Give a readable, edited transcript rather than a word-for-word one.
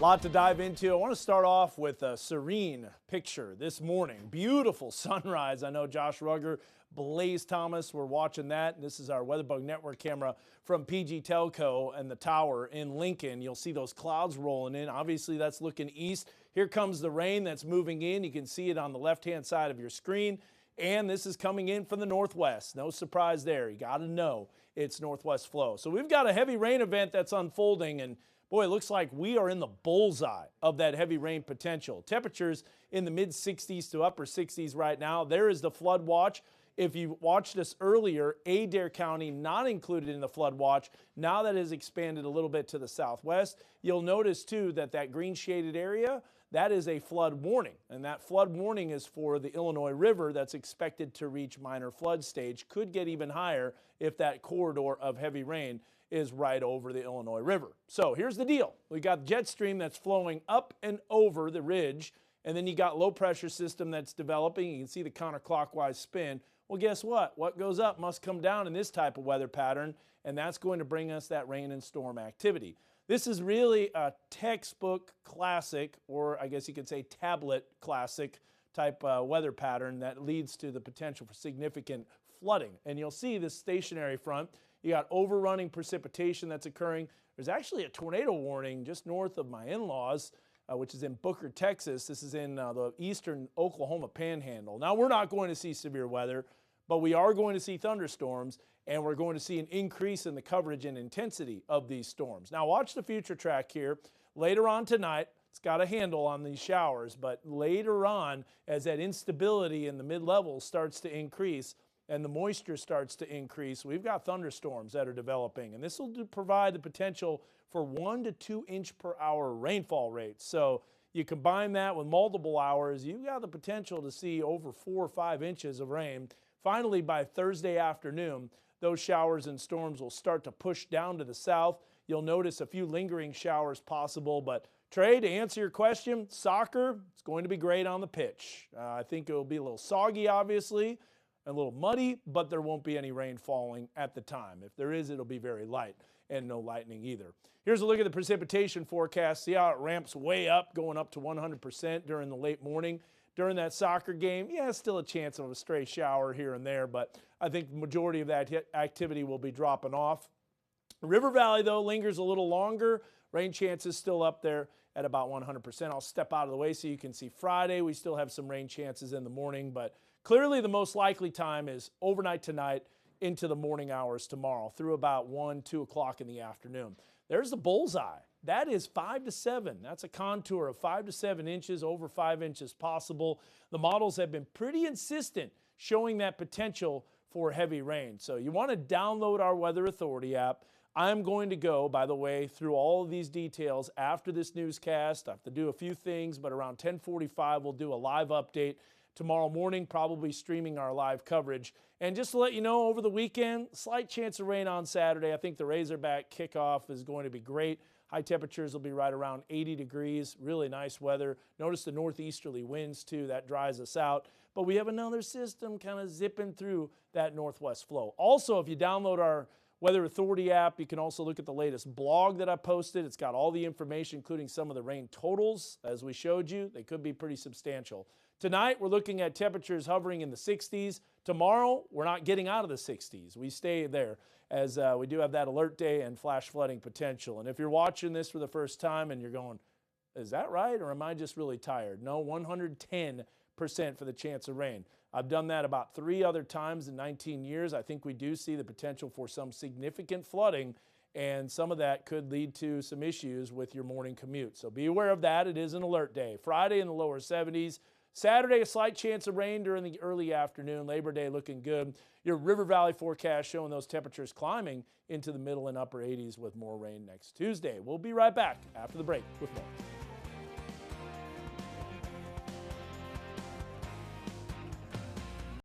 Lot to dive into. I want to start off with a serene picture this morning. Beautiful sunrise. I know Josh Rugger, Blaze Thomas, we're watching that. This is our WeatherBug Network camera from PG Telco and the tower in Lincoln. You'll see those clouds rolling in. Obviously, that's looking east. Here comes the rain that's moving in. You can see it on the left-hand side of your screen. And this is coming in from the northwest. No surprise there. You got to know it's northwest flow. So we've got a heavy rain event that's unfolding, and boy, it looks like we are in the bullseye of that heavy rain potential. Temperatures in the mid-60s to upper 60s right now. There is the flood watch. If you watched us earlier, Adair County not included in the flood watch. Now that has expanded a little bit to the southwest. You'll notice too that green shaded area, that is a flood warning. And that flood warning is for the Illinois River that's expected to reach minor flood stage. Could get even higher if that corridor of heavy rain is right over the Illinois River. So here's the deal. We got jet stream that's flowing up and over the ridge, and then you got low pressure system that's developing. You can see the counterclockwise spin. Well, guess what? What goes up must come down in this type of weather pattern, and that's going to bring us that rain and storm activity. This is really a textbook classic, or I guess you could say tablet classic type weather pattern that leads to the potential for significant flooding. And you'll see this stationary front. You got overrunning precipitation that's occurring. There's actually a tornado warning just north of my in-laws, which is in Booker, Texas. This is in the eastern Oklahoma panhandle. Now, we're not going to see severe weather, but we are going to see thunderstorms, and we're going to see an increase in the coverage and intensity of these storms. Now, watch the future track here. Later on tonight, it's got a handle on these showers, but later on, as that instability in the mid-levels starts to increase, and the moisture starts to increase, we've got thunderstorms that are developing. And this will provide the potential for 1 to 2 inch per hour rainfall rates. So you combine that with multiple hours, you've got the potential to see over 4 or 5 inches of rain. Finally, by Thursday afternoon, those showers and storms will start to push down to the south. You'll notice a few lingering showers possible, but Trey, to answer your question, soccer, it's going to be great on the pitch. I think it will be a little soggy, obviously, a little muddy, but there won't be any rain falling at the time. If there is, it'll be very light and no lightning either. Here's a look at the precipitation forecast. See how it ramps way up, going up to 100% during the late morning. During that soccer game, yeah, still a chance of a stray shower here and there, but I think the majority of that activity will be dropping off. River Valley, though, lingers a little longer. Rain chances still up there at about 100%. I'll step out of the way so you can see Friday. We still have some rain chances in the morning, but clearly the most likely time is overnight tonight into the morning hours tomorrow through about 1, 2 o'clock in the afternoon. There's the bullseye. That is 5 to 7. That's a contour of 5 to 7 inches, over 5 inches possible. The models have been pretty insistent showing that potential for heavy rain. So you want to download our Weather Authority app. I'm going to go, by the way, through all of these details after this newscast. I have to do a few things, but around 10:45 we'll do a live update. Tomorrow morning, probably streaming our live coverage. And just to let you know, over the weekend, slight chance of rain on Saturday. I think the Razorback kickoff is going to be great. High temperatures will be right around 80 degrees. Really nice weather. Notice the northeasterly winds, too. That dries us out. But we have another system kind of zipping through that northwest flow. Also, if you download our Weather Authority app, you can also look at the latest blog that I posted. It's got all the information, including some of the rain totals. As we showed you, they could be pretty substantial. Tonight, we're looking at temperatures hovering in the 60s. Tomorrow, we're not getting out of the 60s. We stay there as we do have that alert day and flash flooding potential. And if you're watching this for the first time and you're going, is that right, or am I just really tired? No, 110% for the chance of rain. I've done that about 3 other times in 19 years. I think we do see the potential for some significant flooding, and some of that could lead to some issues with your morning commute. So be aware of that. It is an alert day. Friday in the lower 70s. Saturday, a slight chance of rain during the early afternoon. Labor Day looking good. Your River Valley forecast showing those temperatures climbing into the middle and upper 80s with more rain next Tuesday. We'll be right back after the break with more.